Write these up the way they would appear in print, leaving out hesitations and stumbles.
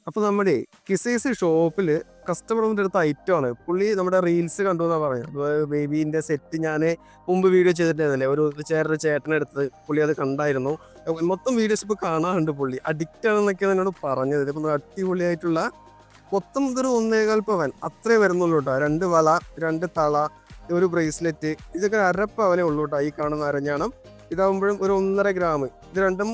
അപ്പോൾ നമ്മുടെ കിസൈസ് ഷോപ്പിൽ കസ്റ്റമറിൻ്റെ അടുത്ത ഐറ്റമാണ്. പുള്ളി നമ്മുടെ റീൽസ് കണ്ടു എന്നാണ് പറയുന്നത്. ബേബീൻ്റെ സെറ്റ് ഞാൻ മുമ്പ് വീഡിയോ ചെയ്തിട്ടുണ്ടായിരുന്നില്ലേ, ഒരു ചേട്ടനെടുത്ത് പുള്ളി അത് കണ്ടായിരുന്നു. മൊത്തം വീഡിയോസ് ഇപ്പോൾ കാണാറുണ്ട്. പുള്ളി അഡിക്റ്റ് ആണെന്നൊക്കെയാണ് എന്നോട് പറഞ്ഞത്. ഇതിപ്പോൾ അടിപൊളിയായിട്ടുള്ള മൊത്തം ഇതൊരു 1.25 പവൻ അത്രേ വരുന്നുള്ളൂ കേട്ടോ. 2 വള, 2 തള, ഒരു ബ്രേസ്ലെറ്റ്, ഇതൊക്കെ 1/2 പവനേ ഉള്ളൂ കേട്ടോ. ഈ കാണുന്ന അരഞ്ഞാണം ഇതാകുമ്പോഴും ഒരു 1.5 ഗ്രാം. ഇത് രണ്ടും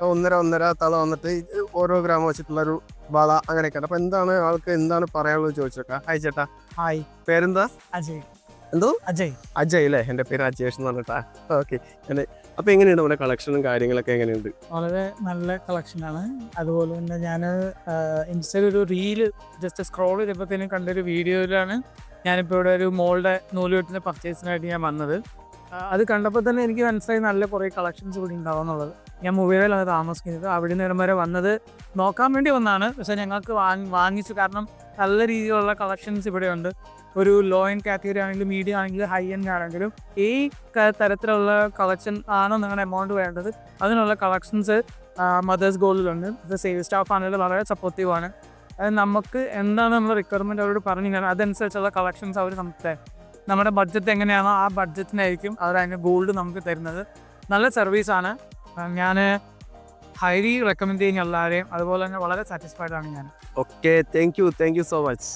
1.5 തള വന്നിട്ട് ഓരോ ഗ്രാം വെച്ചിട്ടുള്ള ഒരു വള അങ്ങനെയൊക്കെയാണ്. അപ്പൊ എന്താണ് ആൾക്ക് എന്താണ് പറയാനുള്ളത് ചോദിച്ചേക്കാം. ഹായ് ചേട്ടാ. ഹായ്, പേരെന്താ? അജയ്. എന്തോ അജയ്. അജയ് അല്ലേ? എൻ്റെ പേര് അജേഷ് എന്ന് പറഞ്ഞിട്ടാ. ഓക്കെ. അപ്പൊ എങ്ങനെയുണ്ട് നമ്മുടെ കളക്ഷനും കാര്യങ്ങളൊക്കെ എങ്ങനെയുണ്ട്? വളരെ നല്ല കളക്ഷനാണ്. അതുപോലെ തന്നെ ഞാൻ ഇൻസ്റ്റയിൽ ഒരു റീല് ജസ്റ്റ് സ്ക്രോൾ ചെയ്തപ്പോഴത്തേനും കണ്ടൊരു വീഡിയോയിലാണ് ഞാനിപ്പോൾ ഇവിടെ ഒരു മോളുടെ നൂലുകെട്ടിൻ്റെ പർച്ചേസിനായിട്ട് ഞാൻ വന്നത്. അത് കണ്ടപ്പോൾ തന്നെ എനിക്ക് മനസ്സിലായി നല്ല കുറേ കളക്ഷൻസ് ഇവിടെ ഉണ്ടാവും എന്നുള്ളത്. ഞാൻ മുവേലാണ് താമസിക്കുന്നത്. അവിടെ നിന്ന് വരെ വന്നത് നോക്കാൻ വേണ്ടി വന്നതാണ്. പക്ഷേ ഞങ്ങൾക്ക് വാങ്ങിച്ചു. കാരണം നല്ല രീതിയിലുള്ള കളക്ഷൻസ് ഇവിടെയുണ്ട്. ഒരു ലോ എൻഡ് കാറ്റഗറി ആണെങ്കിലും മീഡിയം ആണെങ്കിലും ഹൈ എൻഡ് ആണെങ്കിലും ഈ തരത്തിലുള്ള കളക്ഷൻ ആണ് നിങ്ങളുടെ എമൗണ്ട് വേണ്ടത്. അതിനുള്ള കളക്ഷൻസ് മദേഴ്സ് ഗോൾഡിലുണ്ട്. ഇത് സെയിൽസ് സ്റ്റാഫ് ആണെങ്കിലും വളരെ സപ്പോർട്ടീവാണ്. അത് നമുക്ക് എന്താണ് നമ്മുടെ റിക്വയർമെൻറ്റ് അവരോട് പറഞ്ഞു കഴിഞ്ഞാൽ അതനുസരിച്ചുള്ള കളക്ഷൻസ് അവർ നമുക്ക് നമ്മുടെ ബഡ്ജറ്റ് എങ്ങനെയാണോ ആ ബഡ്ജറ്റിനായിരിക്കും അവർ അതിൻ്റെ ഗോൾഡ് നമുക്ക് തരുന്നത്. നല്ല സർവീസാണ്. ഞാൻ ഹൈലി റെക്കമെൻഡ് ചെയ്യുന്ന എല്ലാവരെയും. അതുപോലെ തന്നെ വളരെ സാറ്റിസ്ഫൈഡ് ആണ് ഞാൻ. Okay, thank you so much.